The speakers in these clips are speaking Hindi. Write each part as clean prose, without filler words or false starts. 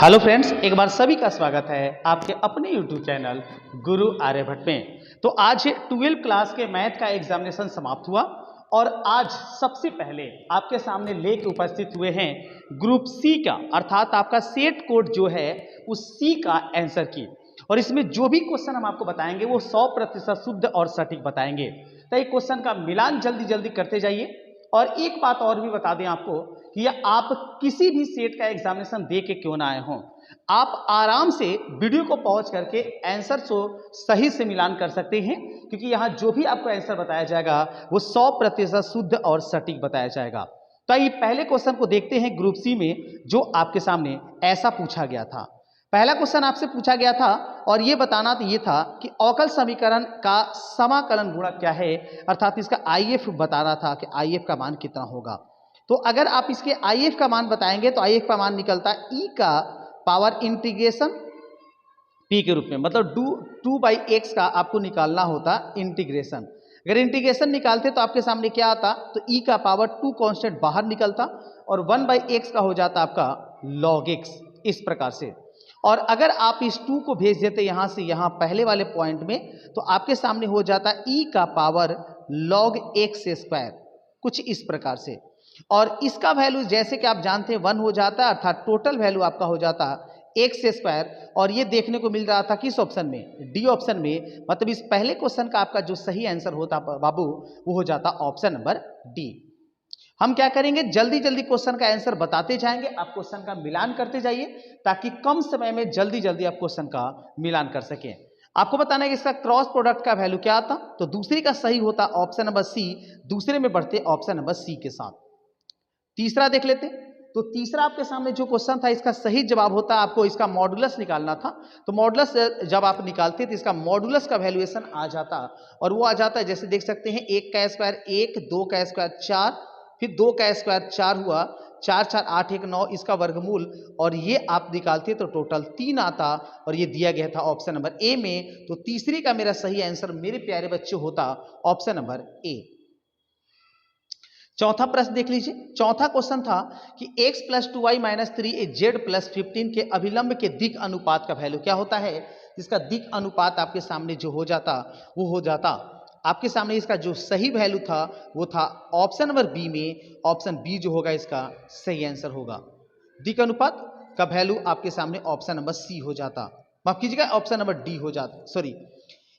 हेलो फ्रेंड्स, एक बार सभी का स्वागत है आपके अपने यूट्यूब चैनल गुरु आर्यभट्ट में। तो आज 12वीं क्लास के मैथ का एग्जामिनेशन समाप्त हुआ और आज सबसे पहले आपके सामने लेके उपस्थित हुए हैं ग्रुप सी का, अर्थात आपका सेट कोड जो है उस सी का आंसर की। और इसमें जो भी क्वेश्चन हम आपको बताएंगे वो 100% शुद्ध और सटीक बताएंगे। तो एक क्वेश्चन का मिलान जल्दी जल्दी करते जाइए। और एक बात और भी बता दें आपको कि आप किसी भी सेट का एग्जामिनेशन दे के क्यों ना आए हों, आप आराम से वीडियो को पॉज करके आंसर को सही से मिलान कर सकते हैं, क्योंकि यहां जो भी आपको आंसर बताया जाएगा वो 100% शुद्ध और सटीक बताया जाएगा। तो आइए पहले क्वेश्चन को देखते हैं ग्रुप सी में, जो आपके सामने ऐसा पूछा गया था। पहला क्वेश्चन आपसे पूछा गया था और यह बताना तो ये था कि अवकल समीकरण का समाकलन गुणक क्या है, अर्थात इसका आईएफ बताना था कि आईएफ का मान कितना होगा। तो अगर आप इसके आईएफ का मान बताएंगे तो आईएफ का मान निकलता है ई का पावर इंटीग्रेशन पी के रूप में, मतलब 2/x का आपको निकालना होता इंटीग्रेशन। अगर इंटीग्रेशन निकालते तो आपके सामने क्या आता, तो ई का पावर 2 कांस्टेंट बाहर निकलता और 1/x का हो जाता आपका log x, इस प्रकार से। और अगर आप इस 2 को भेज देते यहां से यहां पहले वाले पॉइंट में, तो आपके सामने हो जाता ई का पावर log x स्क्वायर, कुछ इस प्रकार से। और इसका वैल्यू जैसे कि आप जानते हैं 1 हो जाता है, अर्थात टोटल वैल्यू आपका हो जाता एक्स स्क्वायर। और ये देखने को मिल रहा था किस ऑप्शन में, डी ऑप्शन में। मतलब इस पहले क्वेश्चन का आपका जो सही आंसर होता बाबू वो हो जाता ऑप्शन नंबर डी। हम क्या करेंगे, जल्दी जल्दी क्वेश्चन का आंसर बताते जाएंगे, आप क्वेश्चन का मिलान करते जाइए ताकि कम समय में जल्दी जल्दी आप क्वेश्चन का मिलान कर सकें। आपको बताना है कि इसका क्रॉस प्रोडक्ट का वैल्यू क्या आता, तो दूसरे का सही होता ऑप्शन नंबर सी, दूसरे में बढ़ते ऑप्शन नंबर सी के साथ। तीसरा देख लेते हैं। तो तीसरा आपके सामने जो क्वेश्चन था इसका सही जवाब होता, आपको इसका मॉडुलस निकालना था। तो मॉडुलस जब आप निकालते तो इसका मॉडुलस का वैल्यूएशन आ जाता, और वो आ जाता है जैसे देख सकते हैं 1 का स्क्वायर 1, 2 का स्क्वायर 4, फिर 2 का स्क्वायर 4 हुआ, 4 4 8 1 9, इसका वर्गमूल, और ये आप निकालते तो टोटल 3 आता, और ये दिया गया था ऑप्शन नंबर ए में। तो तीसरे का मेरा सही आंसर मेरे प्यारे बच्चे होता ऑप्शन नंबर ए। चौथा प्रश्न देख लीजिए। चौथा क्वेश्चन था कि x + 2y - 3 z + 15 के अभिलंब के दिक् अनुपात का वैल्यू क्या होता है। इसका दिक् अनुपात आपके सामने जो हो जाता वो हो जाता आपके सामने, इसका जो सही वैल्यू था वो था ऑप्शन नंबर बी में। ऑप्शन बी जो होगा इसका सही आंसर होगा। दिक् अनुपात का वैल्यू आपके सामने ऑप्शन नंबर सी हो जाता, माफ कीजिएगा ऑप्शन नंबर डी हो जाता, सॉरी।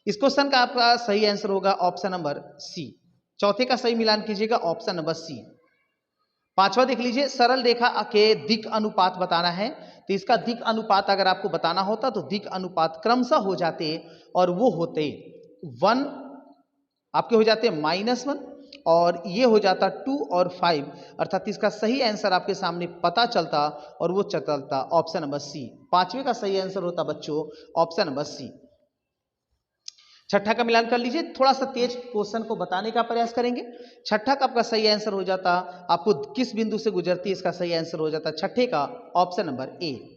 इस क्वेश्चन का आपका सही आंसर होगा ऑप्शन नंबर सी। चौथे का सही मिलान कीजिएगा ऑप्शन नंबर सी। पांचवा देख लीजिए, सरल रेखा के दिक् अनुपात बताना है। तो इसका दिक् अनुपात अगर आपको बताना होता तो दिक् अनुपात क्रमशः हो जाते, और वो होते 1 आपके हो जाते -1, और ये हो जाता 2 और 5, अर्थात इसका सही आंसर आपके सामने पता चलता, और वो चलता ऑप्शन नंबर सी। पांचवे का सही आंसर होता बच्चों ऑप्शन नंबर सी। छठा का मिलान कर लीजिए, थोड़ा सा तेज क्वेश्चन को बताने का प्रयास करेंगे। छठा का आपका सही आंसर हो जाता, आपको किस बिंदु से गुजरती है इसका सही आंसर हो जाता छठे का ऑप्शन नंबर ए।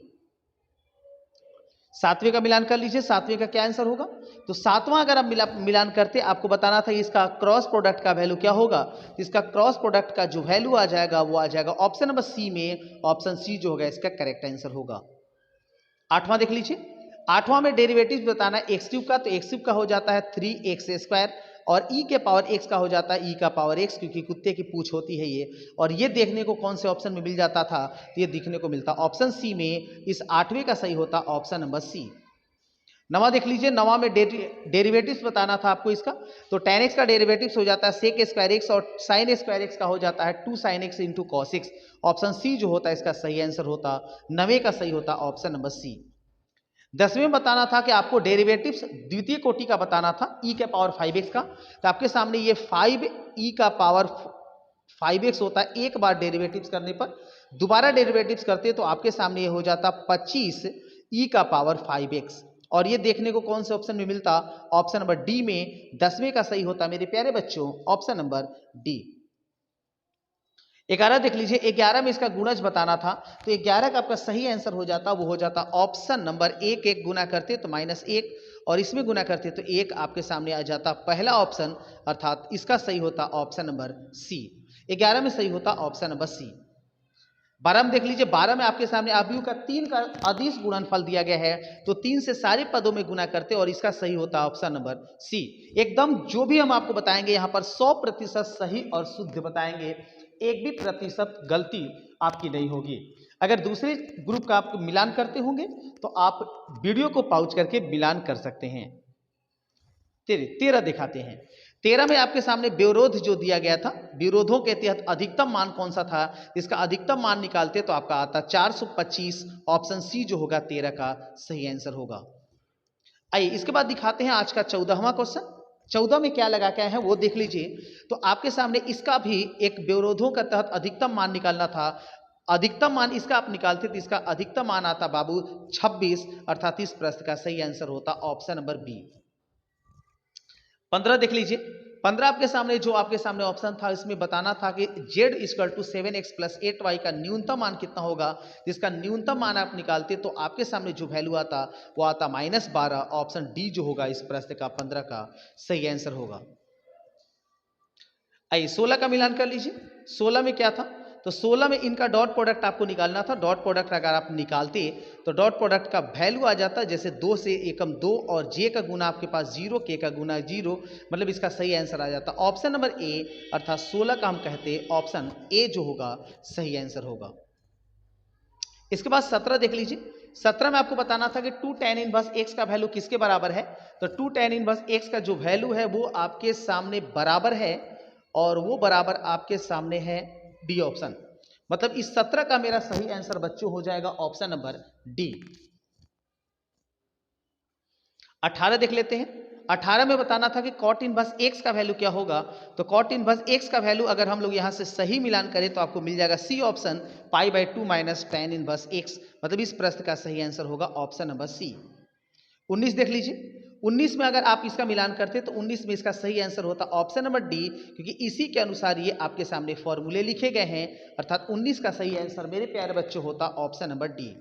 सातवें का मिलान कर लीजिए, सातवें का क्या आंसर होगा, तो सातवां अगर आप मिलान करते आपको बताना था इसका क्रॉस प्रोडक्ट का वैल्यू क्या होगा। इसका क्रॉस प्रोडक्ट का जो वैल्यू आ जाएगा वो आ जाएगा ऑप्शन नंबर सी में। ऑप्शन सी जो होगा इसका करेक्ट आंसर होगा। आठवां देख लीजिए, आठवां में डेरिवेटिव बताना है x³ का, तो x³ का हो जाता है 3x², और e के पावर x का हो जाता है e का पावर x, क्योंकि कुत्ते की पूंछ होती है ये। और ये देखने को कौन से ऑप्शन में मिल जाता था, तो ये दिखने को मिलता ऑप्शन सी में। इस आठवें का सही होता ऑप्शन नंबर सी। नवा देख लीजिए, नवा में डेरिवेटिव्स बताना था आपको इसका, तो tan x का डेरिवेटिव्स हो जाता है sec² x, और sin² x का हो जाता है 2 sin x × cos x। Option C जो होता है इसका सही आंसर होता, नवे का सही होता ऑप्शन नंबर सी। दसवें बताना था कि आपको डेरिवेटिव्स द्वितीय कोटि का बताना था e के पावर 5x का, तो आपके सामने ये 5e का पावर 5x होता है। एक बार डेरिवेटिव्स करने पर दोबारा डेरिवेटिव्स करते तो आपके सामने ये हो जाता 25e का पावर 5x, और ये देखने को कौन से ऑप्शन में मिलता, ऑप्शन नंबर डी में। दसवें का सही होता मेरे प्यारे बच्चों ऑप्शन नंबर डी। 11 देख लीजिए, 11 में इसका गुणज बताना था, तो 11 का आपका सही आंसर हो जाता, वो हो जाता ऑप्शन नंबर 1 गुना करते तो -1, और इसमें गुना करते तो 1 आपके सामने आ जाता पहला ऑप्शन, अर्थात इसका सही होता ऑप्शन नंबर सी। 11 में सही होता ऑप्शन नंबर सी। 12 में देख लीजिए, 12 में आपके सामने अवयव का 3 का अदिश गुणनफल दिया गया है, तो 3 से सारे पदों में गुना करते और इसका सही होता है ऑप्शन नंबर सी। एकदम जो भी हम आपको बताएंगे यहाँ पर 100% सही और शुद्ध बताएंगे, एक भी प्रतिशत गलती आपकी नहीं होगी। अगर दूसरे ग्रुप का आप मिलान करते होंगे तो आप वीडियो को पॉज करके मिलान कर सकते हैं। 13 दिखाते हैं। 13 में आपके सामने विरोध जो दिया गया था, विरोधों के तहत अधिकतम मान कौन सा था, इसका अधिकतम मान निकालते तो आपका आता 425, ऑप्शन सी जो होगा 13 का सही आंसर होगा। आइए इसके बाद दिखाते हैं आज का 14वां क्वेश्चन। 14 में क्या लगा क्या है वो देख लीजिए। तो आपके सामने इसका भी एक विरोधों के तहत अधिकतम मान निकालना था। अधिकतम मान इसका आप निकालते तो इसका अधिकतम मान आता बाबू 26, अर्थात इस प्रश्न का सही आंसर होता ऑप्शन नंबर बी। 15 देख लीजिए। 15 आपके सामने जो आपके सामने ऑप्शन था, इसमें बताना था कि z equal to 7x plus 8y का न्यूनतम मान कितना होगा। जिसका न्यूनतम मान आप निकालते तो आपके सामने जो वैल्यू आता वो आता -12, ऑप्शन डी जो होगा इस प्रश्न का 15 का सही आंसर होगा। आइए 16 का मिलान कर लीजिए। 16 में क्या था, तो 16 में इनका डॉट प्रोडक्ट आपको निकालना था। डॉट प्रोडक्ट अगर आप निकालते तो डॉट प्रोडक्ट का वैल्यू आ जाता, जैसे 2 से एकम 2 और जे का गुना आपके पास 0, के का गुना 0, मतलब इसका सही आंसर आ जाता ऑप्शन नंबर ए, अर्थात 16 का हम कहते ऑप्शन ए जो होगा सही आंसर होगा। इसके बाद 17 देख लीजिए। 17 में आपको बताना था कि 2 tan इनवर्स x का वैल्यू किसके बराबर है। तो 2 tan इनवर्स x का जो वैल्यू है वो आपके सामने बराबर है, और वो बराबर आपके सामने है डी ऑप्शन। मतलब इस 17 का मेरा सही आंसर बच्चों हो जाएगा ऑप्शन नंबर डी। 18 देख लेते हैं। 18 में बताना था कि cot इनवर्स x का वैल्यू क्या होगा। तो cot इनवर्स x का वैल्यू अगर हम लोग यहां से सही मिलान करें तो आपको मिल जाएगा C option, π/2 minus tan inverse x, मतलब इस प्रश्न का सही आंसर होगा ऑप्शन नंबर सी। 19 देख लीजिए। 19 में अगर आप इसका मिलान करते तो 19 में इसका सही आंसर होता ऑप्शन नंबर डी, क्योंकि इसी के अनुसार ये आपके सामने फॉर्मूले लिखे गए हैं, अर्थात 19 का सही आंसर मेरे प्यारे बच्चों होता ऑप्शन नंबर डी।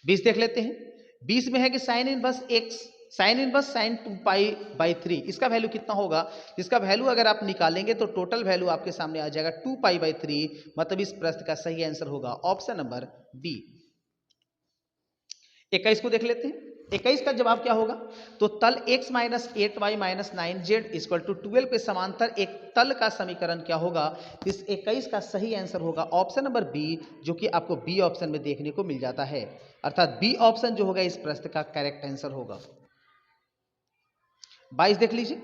20 देख लेते हैं। 20 में है कि sine inverse x, sine inverse sine 2π/3, इसका वैल्यू कितना होगा। इसका वैल्यू अगर आप निकालेंगे तो टोटल वैल्यू आपके सामने आ जाएगा 2π/3, मतलब इस प्रश्न का सही आंसर होगा ऑप्शन नंबर बी। 21 को देख लेते हैं। 21 का जवाब क्या होगा, तो तल x minus 8y minus 9z equal to 12 के समांतर एक तल का समीकरण क्या होगा। इस 21 का सही आंसर होगा ऑप्शन नंबर बी, जो कि आपको बी ऑप्शन में देखने को मिल जाता है, अर्थात बी ऑप्शन जो होगा इस प्रश्न का करेक्ट आंसर होगा। 22 देख लीजिए।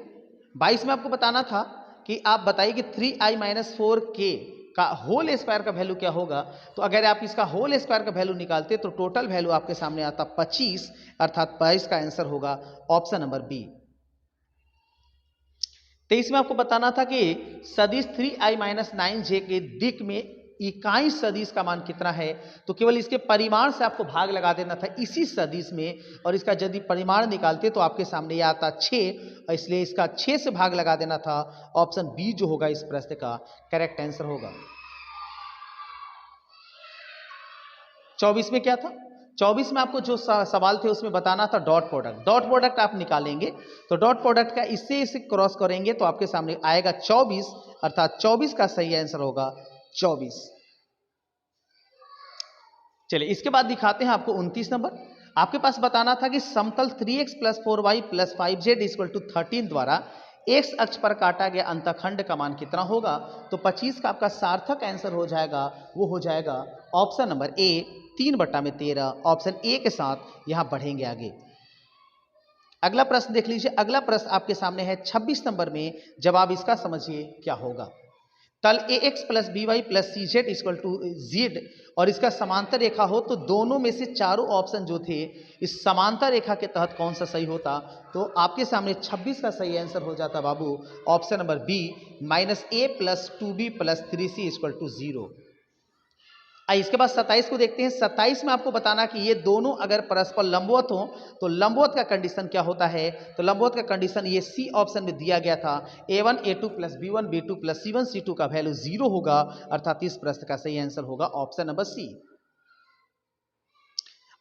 22 में आपको बताना था कि आप बताइए कि 3i माइनस 4k का होल स्क्वायर का वैल्यू क्या होगा। तो अगर आप इसका होल स्क्वायर का वैल्यू निकालते तो टोटल वैल्यू आपके सामने आता 25, अर्थात 22 का आंसर होगा ऑप्शन नंबर बी। 23 में आपको बताना था कि सदिश 3i माइनस 9j के दिक में इकाई सदिश का मान कितना है। तो केवल इसके परिमाण से आपको भाग लगा देना था इसी सदिश में, और इसका यदि परिमाण निकालते तो आपके सामने यह आता 6, इसलिए इसका 6 से भाग लगा देना था, ऑप्शन बी जो होगा इस प्रश्न का करेक्ट आंसर होगा। 24 में क्या था, 24 में आपको जो सवाल थे उसमें बताना था डॉट प्रोडक्ट। डॉट प्रोडक्ट आप निकालेंगे तो डॉट प्रोडक्ट का इससे इसे क्रॉस करेंगे तो आपके सामने आएगा 24, अर्थात 24 का सही आंसर होगा 24। चलिए इसके बाद दिखाते हैं आपको 29 नंबर। आपके पास बताना था कि समतल 3x plus 4y plus 5z equal to 13 द्वारा x अक्ष पर काटा गया अंतखंड का मान कितना होगा। तो 25 का आपका सार्थक आंसर हो जाएगा, वो हो जाएगा option number A 3/13, option A के साथ यहां बढ़ेंगे आगे। अगला प्रश्न देख लीजिए। अगला प्रश्न आपके सामने है 26 नंबर में, जवाब इसका समझिए क्या होगा। तल ax plus by plus cz equal to z और इसका समांतर रेखा हो तो दोनों में से चारों ऑप्शन जो थे इस समांतर रेखा के तहत कौन सा सही होता। तो आपके सामने 26 का सही आंसर हो जाता बाबू option number B, -a plus 2b plus 3c equal to 0। इसके बाद 27 को देखते हैं। 27 में आपको बताना कि ये दोनों अगर परस्पर लंबवत हो तो लंबवत का कंडीशन क्या होता है। तो लंबवत का कंडीशन ये सी ऑप्शन में दिया गया था, a1 a2 plus b1 b2 plus c1 c2 का वैल्यू 0 होगा, अर्थात इस प्रश्न का सही आंसर होगा ऑप्शन नंबर सी।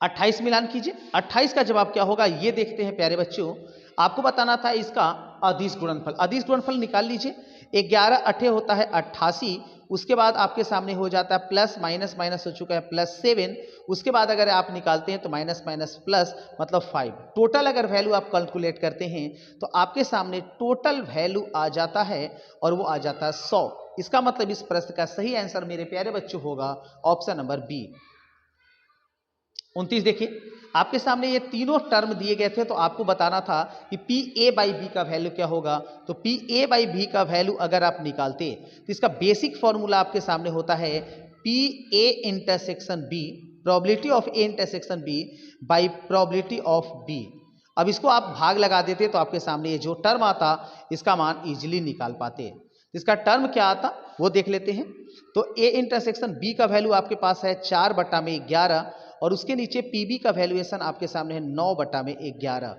28 मिलान कीजिए। 28 का जवाब क्या होगा ये देखते हैं प्यारे बच्चों। आपको बताना था इसका अदिश गुणनफल। अदिश गुणनफल निकाल लीजिए। 11 अठे होता है 88, उसके बाद आपके सामने हो जाता है प्लस माइनस माइनस हो चुका है +7, उसके बाद अगर आप निकालते हैं तो माइनस माइनस प्लस मतलब 5। टोटल अगर वैल्यू आप कैलकुलेट करते हैं तो आपके सामने टोटल वैल्यू आ जाता है और वो आ जाता है 100। इसका मतलब इस प्रश्न का सही आंसर मेरे प्यारे बच्चों होगा ऑप्शन नंबर बी। 29 देखिए, आपके सामने ये तीनों टर्म दिए गए थे तो आपको बताना था कि पी ए बाई बी का वैल्यू क्या होगा। तो पी ए बाई बी का वैल्यू अगर आप निकालते तो इसका बेसिक फॉर्मूला आपके सामने होता है P A intersection B, probability of A intersection B by probability of B. अब इसको आप भाग लगा देते तो आपके सामने ये जो टर्म आता इसका मान इजीली निकाल पाते। इसका टर्म क्या आता वो देख लेते हैं। तो ए इंटरसेक्शन बी का वैल्यू आपके पास है 4/11 और उसके नीचे पीबी का वैल्यूएशन आपके सामने है 9/11।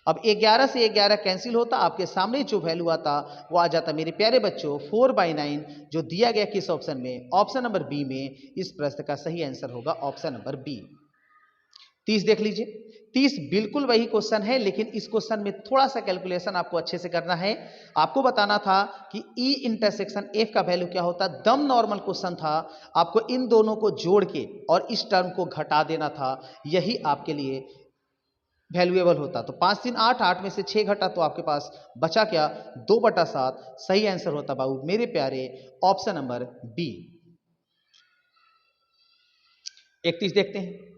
अब 11 से 11 कैंसिल होता, आपके सामने जो वैल्यू आता वो आ जाता मेरे प्यारे बच्चों 4/9, जो दिया गया किस ऑप्शन में, ऑप्शन नंबर बी में। इस प्रश्न का सही आंसर होगा ऑप्शन नंबर बी। 30 देख लीजिए, 30 बिल्कुल वही क्वेश्चन है लेकिन इस क्वेश्चन में थोड़ा सा कैलकुलेशन आपको अच्छे से करना है। आपको बताना था कि ई इंटरसेक्शन एफ का वैल्यू क्या होता, दम नॉर्मल क्वेश्चन था। आपको इन दोनों को जोड़ के और इस टर्म को घटा देना था, यही आपके लिए वैल्यूएबल होता। तो 5 3 8, 8 में से 6 घटा तो आपके पास बचा क्या, 2/7। सही आंसर होता बाबू मेरे प्यारे ऑप्शन नंबर बी। 31 देखते हैं,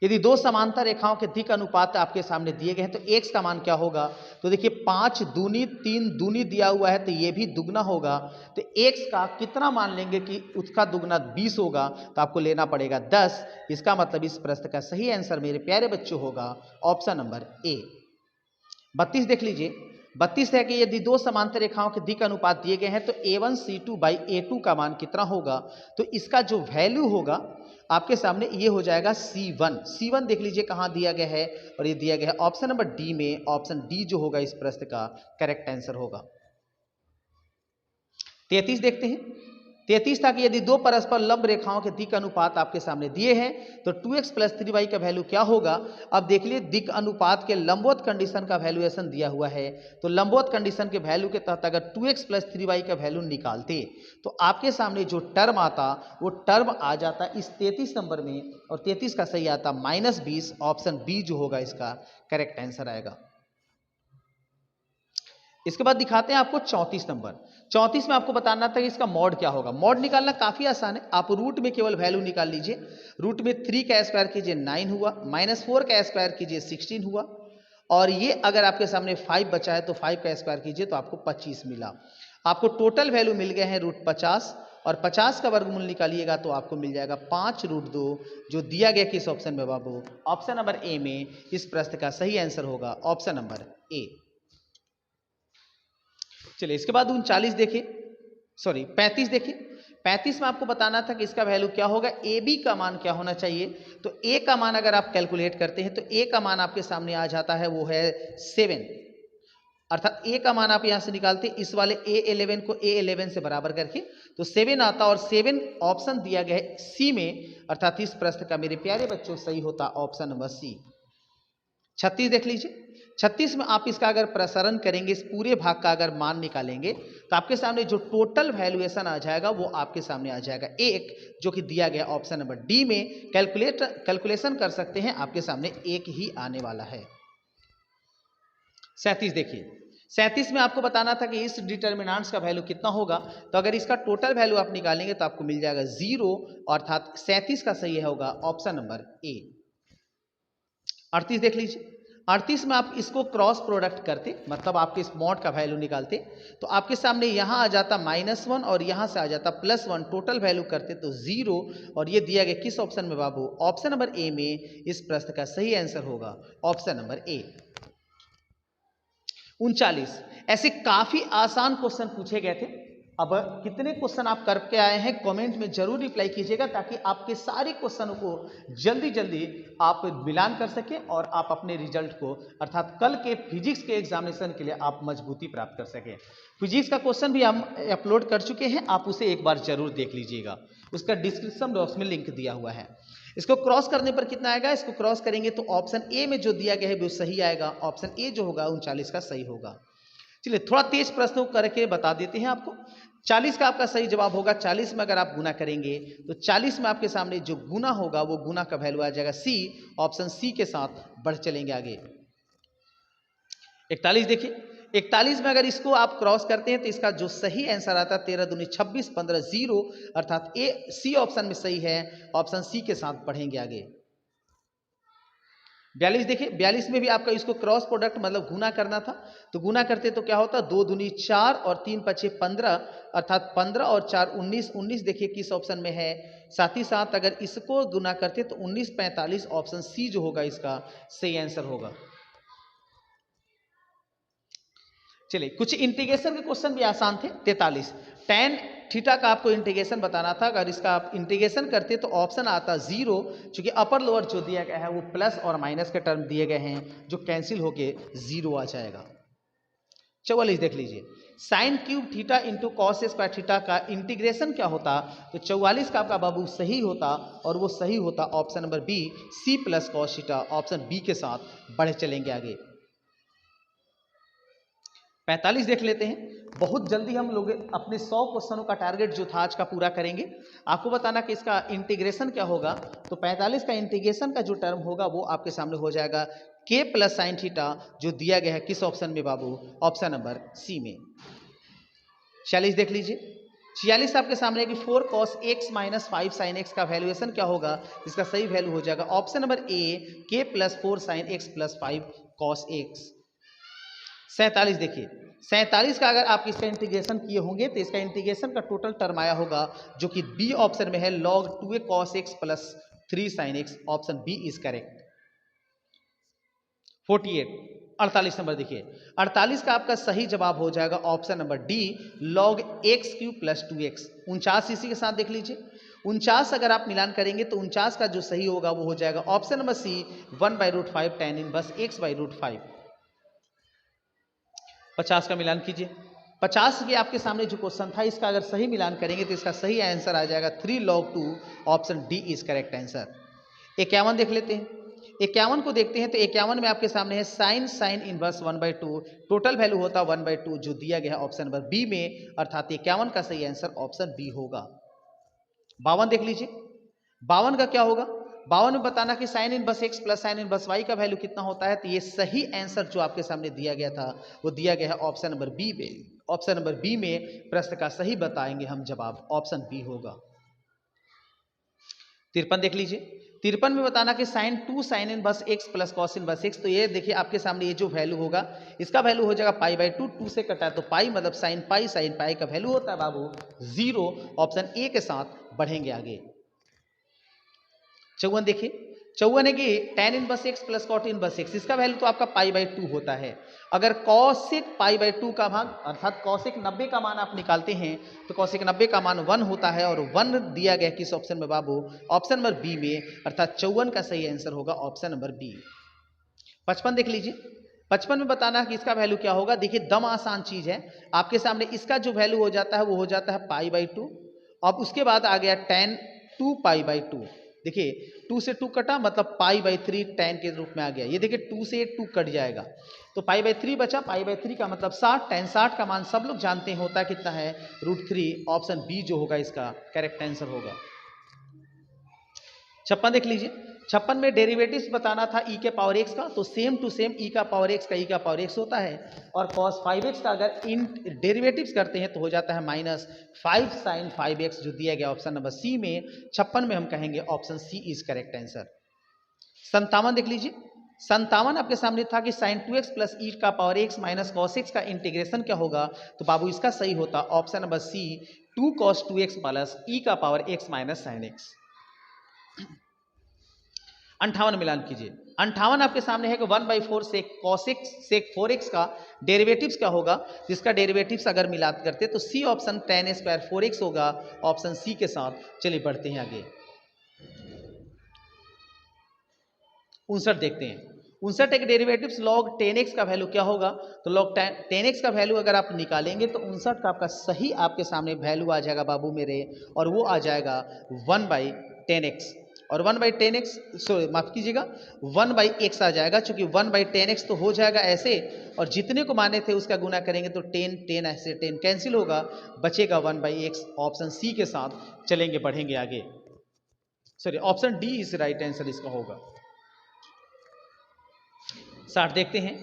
यदि दो समांतर रेखाओं के दिक् अनुपात आपके सामने दिए गए हैं तो x का मान क्या होगा। तो देखिए 5 दूनी 3 दूनी दिया हुआ है तो ये भी दुगना होगा। तो x का कितना मान लेंगे कि उसका दुगना 20 होगा, तो आपको लेना पड़ेगा 10। इसका मतलब इस प्रश्न का सही आंसर मेरे प्यारे बच्चों होगा ऑप्शन नंबर ए। 32 देख लीजिए, 32 है कि यदि दो समांतर रेखाओं के दिक् अनुपात दिए गए हैं तो a1 c2 बाई a2 का मान कितना होगा। तो इसका जो वैल्यू होगा आपके सामने ये हो जाएगा C1। C1 देख लीजिए कहाँ दिया गया है, और ये दिया गया है ऑप्शन नंबर डी में। ऑप्शन डी जो होगा इस प्रश्न का करेक्ट आंसर होगा। 33 देखते हैं, 33 था कि यदि दो परस्पर लंब रेखाओं के दिक् अनुपात आपके सामने दिए हैं तो 2x + 3y का वैल्यू क्या होगा। अब देख लिए दिक् अनुपात के लंबवत कंडीशन का वैल्यूएशन दिया हुआ है। तो लंबवत कंडीशन के वैल्यू के तहत अगर 2x + 3y का वैल्यू निकालते तो आपके सामने जो टर्म आता वो टर्म आ जाता इस 33 नंबर में, और 33 का सही आता -20। ऑप्शन बी जो होगा इसका करेक्ट आंसर आएगा। इसके बाद दिखाते हैं आपको 34 नंबर। 34 में आपको बताना था कि इसका मॉड क्या होगा। मॉड निकालना काफी आसान है, आप रूट में केवल वैल्यू निकाल लीजिए। रूट में 3 का स्क्वायर कीजिए 9 हुआ, -4 का स्क्वायर कीजिए 16 हुआ, और ये अगर आपके सामने 5 बचा है तो 5 का स्क्वायर कीजिए तो आपको 25 मिला। आपको टोटल वैल्यू मिल गए हैं √50, और 50 का वर्गमूल निकालिएगा तो आपको मिल जाएगा 5√2, जो दिया गया किस ऑप्शन में बाबू, ऑप्शन नंबर ए में। इस प्रश्न का सही आंसर होगा ऑप्शन नंबर ए। चलिए इसके बाद 39 देखिए, 35 देखिए। 35 में आपको बताना था कि इसका वैल्यू क्या होगा, ए बी का मान क्या होना चाहिए। तो ए का मान अगर आप कैलकुलेट करते हैं तो ए का मान आपके सामने आ जाता है वो है 7, अर्थात ए का मान आप यहां से निकालते हैं इस वाले A11 को A11 से बराबर करके तो 7 आता, और 7 ऑप्शन दिया गया है सी में, अर्थात इस प्रश्न का मेरे प्यारे बच्चों सही होता ऑप्शन नंबर सी। 36 देख लीजिए, 36 में आप इसका अगर प्रसारण करेंगे, इस पूरे भाग का अगर मान निकालेंगे तो आपके सामने जो टोटल वैल्यूएशन आ जाएगा वो आपके सामने आ जाएगा 1, जो कि दिया गया ऑप्शन नंबर डी में। कैलकुलेशन कर सकते हैं, आपके सामने 1 ही आने वाला है। 37 देखिए, 37 में आपको बताना था कि इस डिटर्मिनेंट्स का वैल्यू कितना होगा। तो अगर इसका टोटल वैल्यू आप निकालेंगे तो आपको मिल जाएगा 0, अर्थात 37 का सही होगा ऑप्शन नंबर ए। 38 देख लीजिए, 38 में आप इसको क्रॉस प्रोडक्ट करते, मतलब आपके इस मॉड का वैल्यू निकालते तो आपके सामने यहाँ आ जाता -1 और यहाँ से आ जाता +1, टोटल वैल्यू करते तो 0, और ये दिया गया किस ऑप्शन में बाबू, ऑप्शन नंबर ए में। इस प्रश्न का सही आंसर होगा ऑप्शन नंबर ए। 39, ऐसे काफी आसान क्वेश्चन पूछे गए थे। अब कितने क्वेश्चन आप करके आए हैं कमेंट में जरूर रिप्लाई कीजिएगा, ताकि आपके सारे क्वेश्चनों को जल्दी जल्दी आप मिलान कर सकें और आप अपने रिजल्ट को, अर्थात कल के फिजिक्स के एग्जामिनेशन के लिए आप मजबूती प्राप्त कर सकें। फिजिक्स का क्वेश्चन भी हम अपलोड कर चुके हैं, आप उसे एक बार जरूर देख लीजिएगा, उसका डिस्क्रिप्शन बॉक्स में लिंक दिया हुआ है। इसको क्रॉस करने पर कितना आएगा, इसको क्रॉस करेंगे तो ऑप्शन ए में जो दिया गया है वो सही आएगा। ऑप्शन ए जो होगा 39 का सही होगा। चलिए थोड़ा तेज प्रश्न करके बता देते हैं आपको। 40 का आपका सही जवाब होगा, 40 में अगर आप गुना करेंगे तो 40 में आपके सामने जो गुना होगा वो गुना का वैल्यू आ जाएगा सी, ऑप्शन सी के साथ बढ़ चलेंगे आगे। 41 देखिए, 41 में अगर इसको आप क्रॉस करते हैं तो इसका जो सही आंसर आता है 13 दूनी 26, 15 0, अर्थात ए सी ऑप्शन में सही है, ऑप्शन सी के साथ बढ़ेंगे आगे। 42 देखिए, 42 में भी आपका इसको क्रॉस प्रोडक्ट मतलब गुना करना था, तो गुना करते तो क्या होता, 2 दूनी 4 और 3 पचे 15, अर्थात 15 और 4 19, 19 देखिए किस ऑप्शन में है, साथ ही साथ अगर इसको गुना करते तो 19 45, ऑप्शन सी जो होगा इसका सही आंसर होगा। चलिए कुछ इंटीग्रेशन के क्वेश्चन भी आसान थे। 43 tan थीटा का आपको इंटीग्रेशन बताना था, अगर इसका आप इंटीग्रेशन करते तो ऑप्शन आता 0, क्योंकि अपर लोअर जो दिया गया है वो प्लस और माइनस के टर्म दिए गए हैं जो कैंसिल होके 0 आ जाएगा। 44 देख लीजिए, sine cube theta into cos square theta का इंटीग्रेशन क्या होता, तो 44 का आपका बाबू सही होता और वो सही होता option number B, C plus cos theta, option B के साथ बढ़े चलेंगे आगे। 45 देख लेते हैं, बहुत जल्दी हम लोग अपने 100 क्वेश्चनों का टारगेट जो था आज का पूरा करेंगे। आपको बताना कि इसका इंटीग्रेशन क्या होगा, तो 45 का इंटीग्रेशन का जो टर्म होगा वो आपके सामने हो जाएगा k प्लस साइन थीटा, जो दिया गया है किस ऑप्शन में बाबू, ऑप्शन नंबर सी में। 46 देख लीजिए, 46 आपके सामने है कि 4 cos x minus 5 sine x का वैल्यूएशन क्या होगा, इसका सही वैल्यू हो जाएगा option number A, k plus 4 sine x plus 5 cos x। 47 देखिए, 47 का अगर आप इसका इंटीग्रेशन किए होंगे तो इसका इंटीग्रेशन का टोटल टर्म आया होगा जो कि बी ऑप्शन में है, log 2a cos x plus 3 sin x, option B is correct. 48 48 number देखिए, 48 का आपका सही जवाब हो जाएगा option number D, log x cube plus 2x। 49 इसी के साथ देख लीजिए, 49 अगर आप मिलान करेंगे तो 49 का जो सही होगा वो हो जाएगा option number C, 1/√5 tan inverse x/√5। 50 का मिलान कीजिए, 50 के आपके सामने जो क्वेश्चन था इसका अगर सही मिलान करेंगे तो इसका सही आंसर आ जाएगा 3 log 2, option D is correct answer. 51 देख लेते हैं, 51 को देखते हैं तो 51 में आपके सामने है साइन इनवर्स 1/2, टोटल वैल्यू होता 1/2 जो दिया गया है ऑप्शन नंबर बी में, अर्थात 51 का सही आंसर ऑप्शन बी होगा। 52 देख लीजिए, 52 का क्या होगा, 52 में बताना कि sine inverse x plus sine inverse y का वैल्यू कितना होता है, तो ये सही आंसर जो आपके सामने दिया गया था वो दिया गया है ऑप्शन नंबर बी में। ऑप्शन नंबर बी में प्रश्न का सही बताएंगे हम जवाब, ऑप्शन बी होगा। 53 देख लीजिए, 53 में बताना कि sine 2 sine inverse x plus cos inverse x, तो ये देखिए आपके सामने ये जो वैल्यू होगा इसका वैल्यू हो जाएगा पाई/2, 2 से कटा है तो पाई मतलब साइन पाई का वैल्यू होता है बाबू 0, ऑप्शन ए के साथ बढ़ेंगे आगे। 54 देखिए, 54 है कि tan inverse x plus cot inverse x, इसका वैल्यू तो आपका पाई/2 होता है। अगर कॉसेक पाई/2 का भाग अर्थात कॉसेक 90 का मान आप निकालते हैं तो कॉसेक 90 का मान 1 होता है, और 1 दिया गया किस ऑप्शन में बाबू, ऑप्शन नंबर बी में, अर्थात 54 का सही आंसर होगा ऑप्शन नंबर बी। 55 देख लीजिए, 55 में बताना कि इसका वैल्यू क्या होगा, देखिए दम आसान चीज है, आपके सामने इसका जो वैल्यू हो जाता है वो हो जाता है पाई/2, अब उसके बाद आ गया tan 2 पाई/2, देखिए 2 से 2 कटा मतलब पाई/3 tan के रूप में आ गया, ये देखिए 2 से 2 कट जाएगा तो पाई/3 बचा, पाई/3 का मतलब 60, tan 60 का मान सब लोग जानते हैं होता है कितना है, √3, ऑप्शन बी जो होगा इसका करेक्ट आंसर होगा। 56 देख लीजिए, 56 में डेरिवेटिव्स बताना था e के पावर x का, तो सेम टू सेम e का पावर x का e का पावर x होता है, और cos 5x का अगर इन डेरिवेटिव्स करते हैं तो हो जाता है -5 sin 5x जो दिया गया ऑप्शन नंबर सी में। 56 में हम कहेंगे option C is correct answer. 57 देख लीजिए, 57 आपके सामने था कि sin 2x प्लस e का power x minus cos x का इंटीग्रेशन क्या होगा, तो बाबू इसका सही होता option number C, 2 cos 2x plus e का power x minus sin x। 58 मिलान कीजिए, 58 आपके सामने है कि 1/4 सेक cos x सेक 4x का डेरिवेटिव्स क्या होगा, जिसका डेरिवेटिव्स अगर मिलात करते तो C option tan square 4x होगा, ऑप्शन सी के साथ। चलिए बढ़ते हैं आगे। 59 देखते हैं, 59 एक डेरिवेटिव्स log 10x का वैल्यू क्या होगा, तो log 10x का वैल्यू अगर आप निकालेंगे तो 59 का आपका सही आपके सामने वैल्यू आ जाएगा बाबू मेरे, और वो आ जाएगा 1/10x। और 1/10x, सॉरी माफ कीजिएगा 1/x आ जाएगा, चूंकि 1/10x तो हो जाएगा ऐसे, और जितने को माने थे उसका गुना करेंगे तो 10 10 ऐसे 10 कैंसिल होगा, बचेगा 1/x। ऑप्शन सी के साथ चलेंगे, बढ़ेंगे आगे। Sorry, option D is right answer इसका होगा। 60 देखते हैं।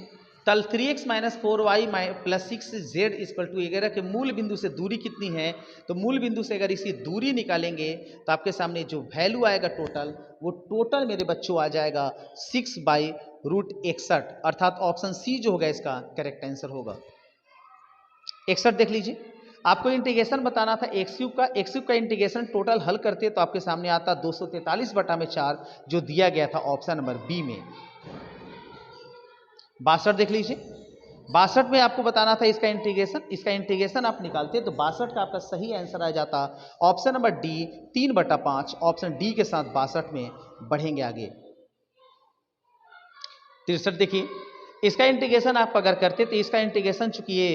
तल 3x minus 4y plus 6z equal to 11 के मूल बिंदु से दूरी कितनी है? तो मूल बिंदु से अगर इसकी दूरी निकालेंगे तो आपके सामने जो वैल्यू आएगा टोटल, वो टोटल मेरे बच्चों आ जाएगा 6/√61, अर्थात ऑप्शन सी जो होगा इसका करेक्ट आंसर होगा। 61 देख लीजिए, आपको इंटीग्रेशन बताना था एक्स क्यूब का इंटीग्रेशन टोटल हल करते तो आपके सामने आता 243/4, जो दिया गया था ऑप्शन नंबर बी में। 62 देख लीजिए, 62 में आपको बताना था इसका इंटीग्रेशन आप निकालते तो 62 का आपका सही आंसर आ जाता option number D 3/5। Option D के साथ 62 में बढ़ेंगे आगे। 63 देखिए, इसका इंटीग्रेशन आप अगर करते तो इसका इंटीग्रेशन, चूंकि ये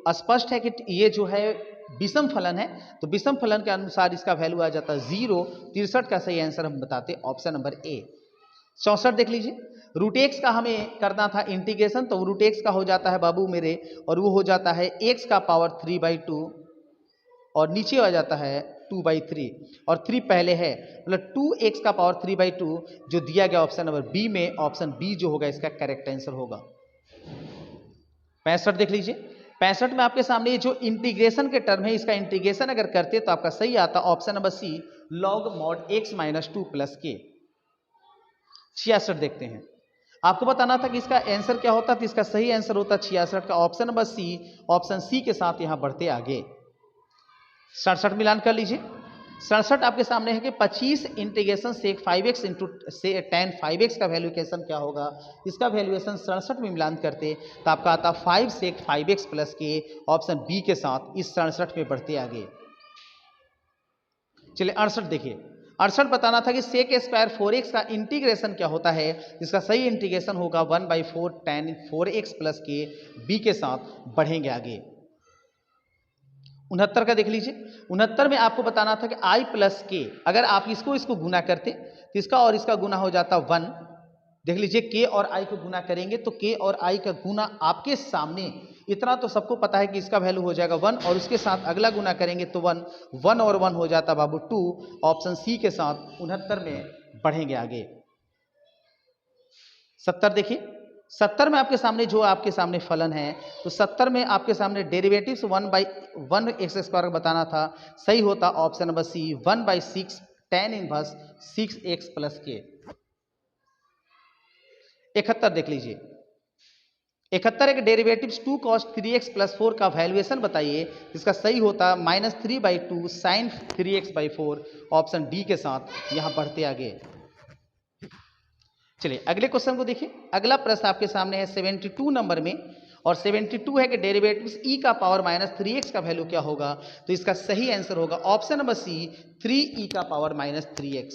स्पष्ट है कि ये जो है विषम फलन है, तो विषम फलन के अनुसार इसका वैल्यू आ जाता 0। 63 का सही आंसर हम बताते ऑप्शन नंबर ए। 64 देख लीजिए, √x का हमें करना था इंटीग्रेशन, तो √x का हो जाता है बाबू मेरे, और वो हो जाता है x का पावर 3/2, और नीचे आ जाता है 2/3, और 3 पहले है, मतलब 2x का पावर 3/2 जो दिया गया ऑप्शन नंबर बी में। ऑप्शन बी जो होगा इसका करेक्ट आंसर होगा। 65 देख लीजिए, 65 में आपके सामने ये जो इंटीग्रेशन के टर्म है, इसका इंटीग्रेशन अगर करते तो आपका सही आता option number C log mod x - 2 + k। 66 देखते हैं, आपको बताना था कि इसका आंसर क्या होता, तो इसका सही आंसर होता 66 का option number C. Option C के साथ यहां बढ़ते आगे। 67 मिलान कर लीजिए, 67 आपके सामने है कि 25 इंटीग्रेशन सेक 5x इंटू से tan 5x का वैल्यूएशन क्या होगा। इसका वैल्यूएशन 67 में मिलान करते तो आपका आता 5 सेक 5x + k। ऑप्शन बी के साथ इस 67 में बढ़ते आगे। चलिए 68 देखिए, 68 बताना था कि सेक स्क्वायर 4x का इंटीग्रेशन क्या होता है। इसका सही इंटीग्रेशन होगा 1/4 tan 4x + k। बी के साथ बढ़ेंगे आगे। 69 का देख लीजिए, 69 में आपको बताना था कि i + k, अगर आप इसको गुना करते तो इसका और इसका गुना हो जाता 1। देख लीजिए, k और i को गुना करेंगे तो k और i का गुना आपके सामने, इतना तो सबको पता है कि इसका वैल्यू हो जाएगा 1, और उसके साथ अगला गुना करेंगे तो 1 1 और 1 हो जाता बाबू 2। ऑप्शन सी के साथ 69 में बढ़ेंगे आगे। 70 देखिए, 70 में आपके सामने जो आपके सामने फलन है, तो 70 में आपके सामने डेरिवेटिव्स 1/1x² बताना था। सही होता option number C 1/6 tan inverse 6x + k। 71 देख लीजिए, 71 एक डेरिवेटिव्स 2 cos 3x + 4 का वैल्यूएशन बताइए। इसका सही होता -3/2 sin 3x/4। ऑप्शन डी के साथ यहां बढ़ते आगे। चलिए अगले क्वेश्चन को देखिए, अगला प्रश्न आपके सामने है 72 नंबर में, और 72 है कि डेरिवेटिव्स e का पावर -3x का वैल्यू क्या होगा। तो इसका सही आंसर होगा ऑप्शन नंबर सी 3e का पावर -3x।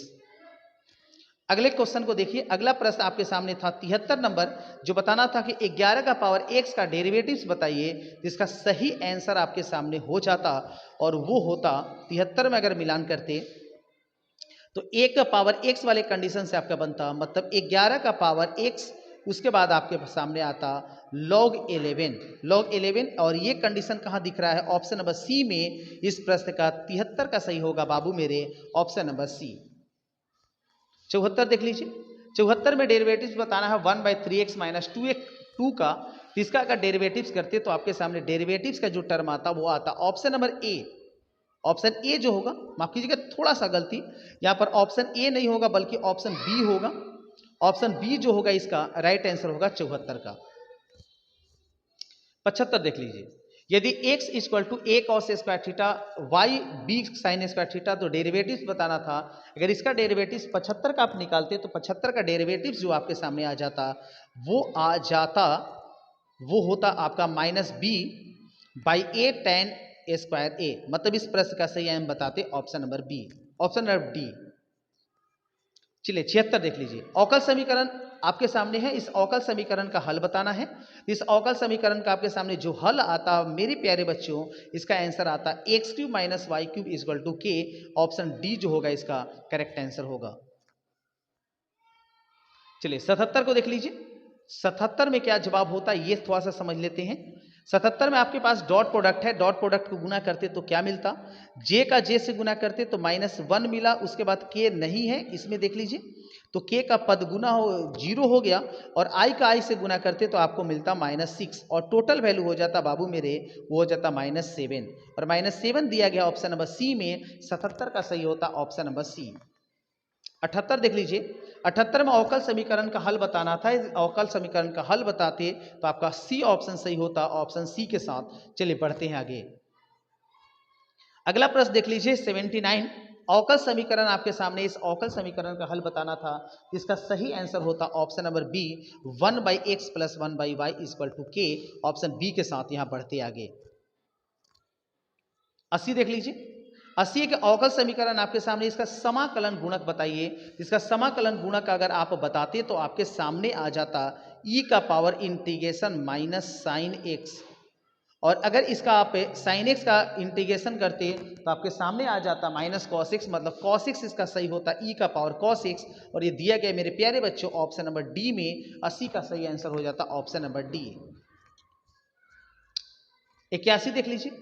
अगले क्वेश्चन को देखिए, अगला प्रश्न आपके सामने था 73 नंबर, जो बताना था कि 11 का पावर x का डेरिवेटिव्स बताइए। तो इसका सही आंसर आपके सामने हो जाता, और वो होता 73 में अगर मिलान करते तो 1 का पावर x वाले कंडीशन से आपका बनता, मतलब 11 का पावर x, उसके बाद आपके सामने आता log 11, और ये कंडीशन कहाँ दिख रहा है, ऑप्शन नंबर सी में। इस प्रश्न का 73 का सही होगा बाबू मेरे, ऑप्शन नंबर सी। 74 देख लीजिए, 74 में डेरिवेटिव्स बताना है 1/3x - 2 का। तो इसका अगर डेरिवेटिव्स करते तो आपके सामने डेरिवेटिव्स का जो टर्म आता वो आता option number A. Option A जो होगा, माफ कीजिएगा थोड़ा सा गलती, यहां पर ऑप्शन ए नहीं होगा बल्कि ऑप्शन बी होगा। ऑप्शन बी जो होगा इसका राइट आंसर होगा 74 का। 75 देख लीजिए, यदि x = a cos square theta y b sin square theta, तो डेरिवेटिव्स बताना था। अगर इसका डेरिवेटिव्स 75 का आप निकालते तो 75 का डेरिवेटिव्स जो आपके सामने आ जाता, वो होता आपका -b/a tan स्क्वायर a। मतलब इस प्रश्न का सही हम बताते option number B, option number D. चलिए 76 देख लीजिए, अवकल समीकरण आपके सामने है। इस अवकल समीकरण का हल बताना है। इस अवकल समीकरण का आपके सामने जो हल आता, मेरे प्यारे बच्चों, इसका आंसर आता x³ - y³ = k। Option D जो होगा इसका करेक्ट आंसर होगा। चलिए 77 को देख लीजिए। 77 में क्या जवाब होता है ये थोड़ा सा समझ लेते हैं। 77 में आपके पास डॉट प्रोडक्ट है, डॉट प्रोडक्ट को गुना करते तो क्या मिलता, जे का जे से गुना करते तो -1 मिला, उसके बाद के नहीं है इसमें देख लीजिए, तो के का पद गुना हो 0 हो गया, और आई का आई से गुना करते तो आपको मिलता -6, और टोटल वैल्यू हो जाता बाबू मेरे वो हो जाता -7, और -7 दिया गया ऑप्शन नंबर सी में। 77 का सही होता ऑप्शन नंबर सी। 78 देख लीजिए। 78 में अवकल समीकरण का हल बताना था, इस अवकल समीकरण का हल बताते तो आपका सी ऑप्शन सही होता, ऑप्शन सी के साथ। चलिए बढ़ते हैं आगे। अगला प्रश्न देख लीजिए 79। अवकल समीकरण आपके सामने, इस अवकल समीकरण का हल बताना था, इसका सही आंसर होता option number B 1/x + 1/y = k, option B के साथ। यहां बढ़ते आगे 80 देख लीजिए। 80 के अवकल समीकरण आपके सामने, इसका समाकलन गुणक बताइए। इसका समाकलन गुणक अगर आप बताते तो आपके सामने आ जाता e का पावर इंटीग्रेशन -sin x, और अगर इसका आप sin x का इंटीग्रेशन करते तो आपके सामने आ जाता -cos x, मतलब cos x इसका सही होता e का पावर cos x, और ये दिया गया मेरे प्यारे बच्चों ऑप्शन नंबर डी में। 80 का सही आंसर हो जाता ऑप्शन नंबर डी। 81 देख लीजिए।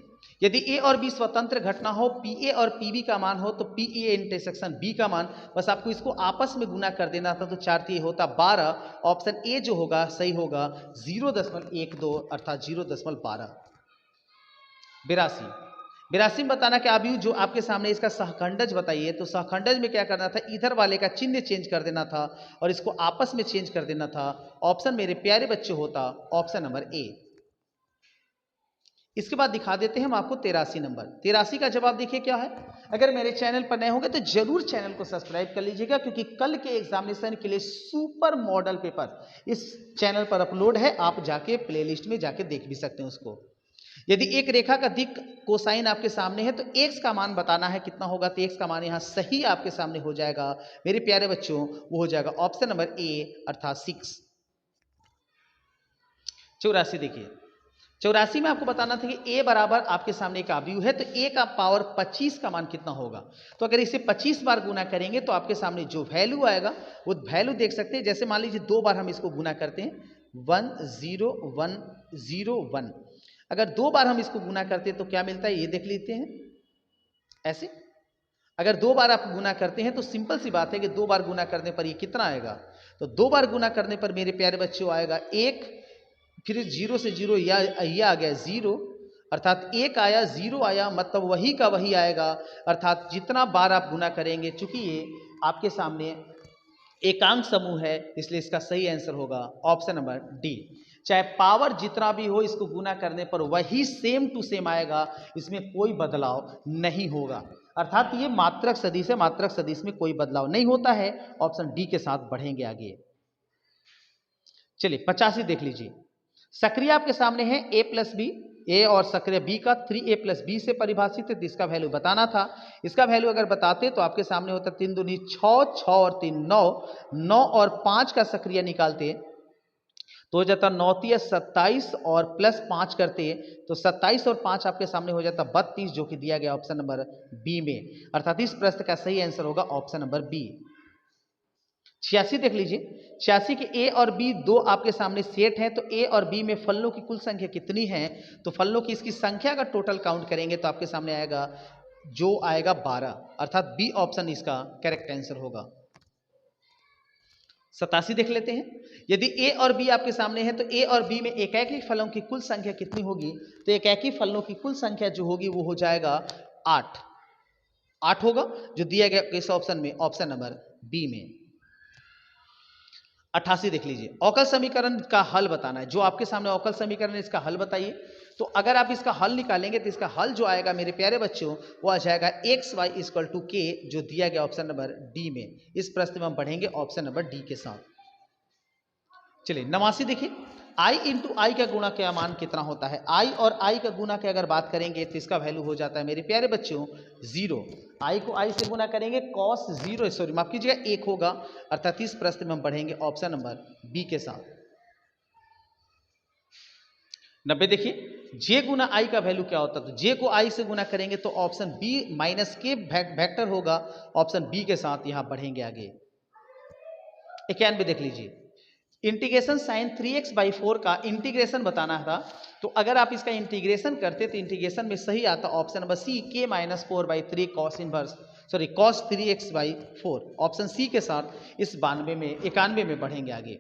यदि ए और बी स्वतंत्र घटना हो, पी ए और पी बी का मान हो, तो पी ए इंटरसेक्शन बी का मान, बस आपको इसको आपस में गुना कर देना था, तो 4 होता 12। ऑप्शन ए जो होगा सही होगा 0.12 अर्थात 0.12। 82 में बताना कि अभी जो आपके सामने इसका सहखंडज बताइए, तो सहखंडज में क्या करना था, इधर वाले का चिन्ह चेंज कर देना था और इसको आपस में चेंज कर देना था। ऑप्शन मेरे प्यारे बच्चे होता ऑप्शन नंबर ए। इसके बाद दिखा देते हैं हम आपको 83 नंबर। 83 का जवाब देखिए क्या है। अगर मेरे चैनल पर नए होंगे तो जरूर चैनल को सब्सक्राइब कर लीजिएगा, क्योंकि कल के एग्जामिनेशन के लिए सुपर मॉडल पेपर इस चैनल पर अपलोड है, आप जाके प्लेलिस्ट में जाके देख भी सकते हैं उसको। यदि एक रेखा का दिक कोसाइन आपके सामने है, तो x का मान बताना है कितना होगा, तो x का मान यहां सही आपके सामने हो जाएगा मेरे प्यारे बच्चों, वो हो जाएगा ऑप्शन नंबर ए अर्थात 6। 84 देखिए। 84 में आपको बताना था कि a बराबर आपके सामने एक अवयव है, तो a का पावर 25 का मान कितना होगा। तो अगर इसे 25 बार गुना करेंगे तो आपके सामने जो वैल्यू आएगा वो वैल्यू देख सकते हैं। जैसे मान लीजिए 2 बार हम इसको गुना करते हैं 1 0 1 0 1, अगर 2 बार हम इसको गुना करते हैं तो क्या मिलता है ये देख लेते हैं। ऐसे अगर 2 बार आप गुना करते हैं तो सिंपल सी बात है कि 2 बार गुना करने पर ये कितना आएगा, तो 2 बार गुना करने पर मेरे प्यारे बच्चों आएगा 1, फिर 0 से 0 ये आ गया 0, अर्थात 1 आया 0 आया, मतलब वही का वही आएगा, अर्थात जितना बार आप गुना करेंगे, चूंकि ये आपके सामने एकांक समूह है इसलिए इसका सही आंसर होगा ऑप्शन नंबर डी। चाहे पावर जितना भी हो, इसको गुना करने पर वही सेम टू सेम आएगा, इसमें कोई बदलाव नहीं होगा, अर्थात ये मात्रक सदिश है, मात्रक सदिश में कोई बदलाव नहीं होता है। ऑप्शन डी के साथ बढ़ेंगे आगे। चलिए 85 देख लीजिए। सक्रिय आपके सामने है a + b, ए और सक्रिय b का 3a + b से परिभाषित है, तो इसका वैल्यू बताना था। इसका वैल्यू अगर बताते तो आपके सामने होता 3 दूनी 6, 6 और 3 9, 9 और 5 का सक्रिय निकालते तो हो जाता 9 × 27 और +5 करते तो 27 और 5 आपके सामने हो जाता 32, जो कि दिया गया ऑप्शन नंबर बी में, अर्थात इस प्रश्न का सही आंसर होगा ऑप्शन नंबर बी। 86 देख लीजिए। 86 के ए और बी दो आपके सामने सेट हैं, तो ए और बी में फलनों की कुल संख्या कितनी है, तो फलनों की इसकी संख्या का टोटल काउंट करेंगे तो आपके सामने आएगा जो आएगा 12, अर्थात बी ऑप्शन इसका करेक्ट आंसर होगा। 87 देख लेते हैं। यदि ए और बी आपके सामने है तो ए और बी में एकाकी फलों की कुल संख्या कितनी होगी, तो एकाकी फलों की कुल संख्या जो होगी वो हो जाएगा 8, 8 होगा, जो दिया गया इस ऑप्शन में, ऑप्शन नंबर बी में। 88 देख लीजिए। अवकल समीकरण का हल बताना है, जो आपके सामने अवकल समीकरण है इसका हल बताइए। तो अगर आप इसका हल निकालेंगे तो इसका हल जो आएगा मेरे प्यारे बच्चों वो आ जाएगा xy = k, जो दिया गया ऑप्शन नंबर डी में। इस प्रश्न में हम पढ़ेंगे ऑप्शन नंबर डी के साथ। चलिए 89 देखिए। i × i का गुणा का मान कितना होता है। i और i का गुणा की अगर बात करेंगे तो इसका वैल्यू हो जाता है मेरे प्यारे बच्चों 0। i को i से गुणा करेंगे cos 0, सॉरी माफ कीजिएगा 1 होगा, अर्थात इस प्रश्न में हम बढ़ेंगे ऑप्शन नंबर बी के साथ। 90 देखिए। j गुना i का वैल्यू क्या होता है, तो j को i से गुना करेंगे तो ऑप्शन बी -k वेक्टर होगा, ऑप्शन बी के साथ। यहां बढ़ेंगे आगे। 91 देख लीजिए, इंटीग्रेशन साइन 3x/4 का इंटीग्रेशन बताना था। तो अगर आप इसका इंटीग्रेशन करते तो इंटीग्रेशन में सही आता option number C, k-4/3 cos inverse cos 3x/4। Option C के साथ इस 91 में बढ़ेंगे आगे।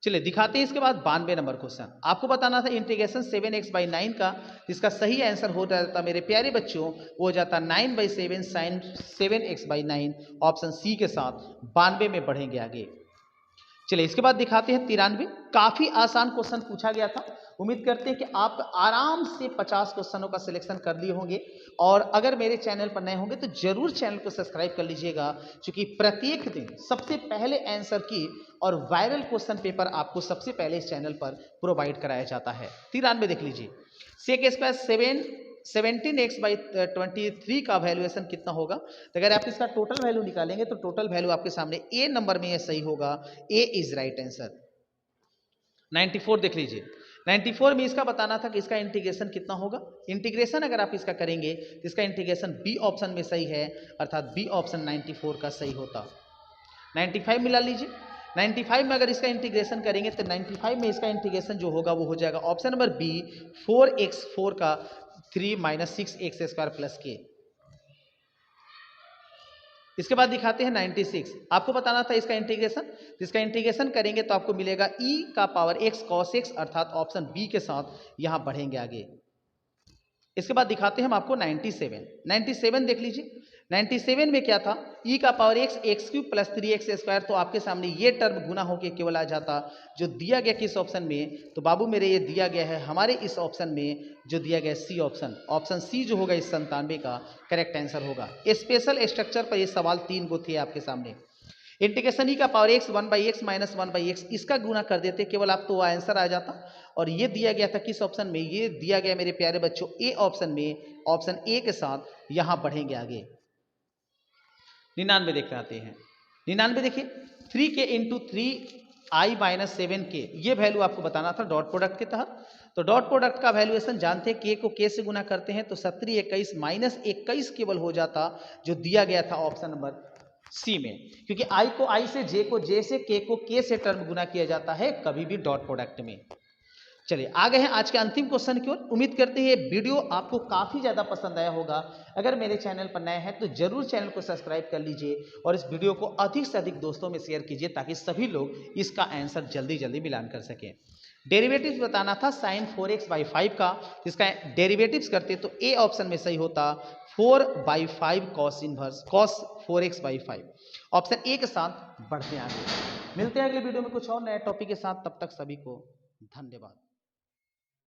चलिए दिखाते हैं इसके बाद 92 नंबर क्वेश्चन। आपको बताना था इंटीग्रेशन 7x/9 का, जिसका सही आंसर हो जाता मेरे प्यारे बच्चों वो हो जाता 9/7 साइन 7x/9। ऑप्शन सी के साथ 92 में बढ़ेंगे आगे। चलिए इसके बाद दिखाते हैं 93। काफी आसान क्वेश्चन पूछा गया था। उम्मीद करते हैं कि आप आराम से 50 क्वेश्चनों का सिलेक्शन कर लिए होंगे। और अगर मेरे चैनल पर नए होंगे तो जरूर चैनल को सब्सक्राइब कर लीजिएगा, क्योंकि प्रत्येक दिन सबसे पहले आंसर की और वायरल क्वेश्चन पेपर आपको सबसे पहले इस चैनल पर प्रोवाइड कराया जाता है। 93 देख लीजिए, सेक स्क्वायर 17x/23 का वैल्यूएशन कितना होगा। तो अगर आप इसका टोटल वैल्यू निकालेंगे तो टोटल वैल्यू आपके सामने ए नंबर में ये सही होगा, ए इज राइट आंसर। 94 देख लीजिए, 94 में इसका बताना था कि इसका इंटीग्रेशन कितना होगा। इंटीग्रेशन अगर आप इसका करेंगे तो इसका इंटीग्रेशन बी ऑप्शन में सही है, अर्थात बी ऑप्शन 94 का सही होता। 95 मिला लीजिए, 95 में अगर इसका इंटीग्रेशन करेंगे तो 95 में इसका इंटीग्रेशन जो होगा वो हो जाएगा ऑप्शन नंबर बी, 4x4 का 3 - 6x² प्लस के। इसके बाद दिखाते हैं 96। आपको बताना था इसका इंटीग्रेशन, इसका इंटीग्रेशन करेंगे तो आपको मिलेगा e का पावर x cos x, अर्थात ऑप्शन बी के साथ यहां बढ़ेंगे आगे। इसके बाद दिखाते हैं हम आपको 97 देख लीजिए। 97 में क्या था, e का पावर x³ प्लस 3x² तो आपके सामने ये टर्म गुना होकर केवल आ जाता, जो दिया गया किस ऑप्शन में, तो बाबू मेरे ये दिया गया है हमारे इस ऑप्शन में, जो दिया गया सी ऑप्शन। ऑप्शन सी जो होगा इस 97 का करेक्ट आंसर होगा। स्पेशल स्ट्रक्चर पर ये सवाल 3 गो थे आपके सामने। इंटीग्रेशन ई का पावर x 1/x - 1/x इसका गुना कर देते केवल आप तो आंसर आ जाता। और ये दिया गया था किस ऑप्शन में, ये दिया गया मेरे प्यारे बच्चों ए ऑप्शन में, ऑप्शन ए के साथ यहां बढ़ेंगे आगे। 99 देख आते हैं। 99 देखिए, 3k × 3i - 7k ये वैल्यू आपको बताना था डॉट प्रोडक्ट के तहत। तो डॉट प्रोडक्ट का वैल्यूएशन जानते हैं, k को k से गुना करते हैं तो 17 21 - 21 केवल हो जाता, जो दिया गया था ऑप्शन नंबर सी में, क्योंकि i को i से, j को j से, k को k से टर्म गुना किया जाता है कभी भी डॉट प्रोडक्ट में। चलिए आ गए हैं आज के अंतिम क्वेश्चन की ओर। उम्मीद करते हैं ये वीडियो आपको काफी ज्यादा पसंद आया होगा। अगर मेरे चैनल पर नए हैं तो जरूर चैनल को सब्सक्राइब कर लीजिए और इस वीडियो को अधिक से अधिक दोस्तों में शेयर कीजिए, ताकि सभी लोग इसका आंसर जल्दी जल्दी मिलान कर सकें। डेरिवेटिव्स बताना था sin 4x/5 का, जिसका डेरिवेटिव्स करते तो ए ऑप्शन में सही होता 4/5 cos inverse cos 4x/5। Option A के साथ बढ़ते हैं आगे। मिलते हैं अगले वीडियो में कुछ और नए टॉपिक के साथ, तब तक सभी को धन्यवाद।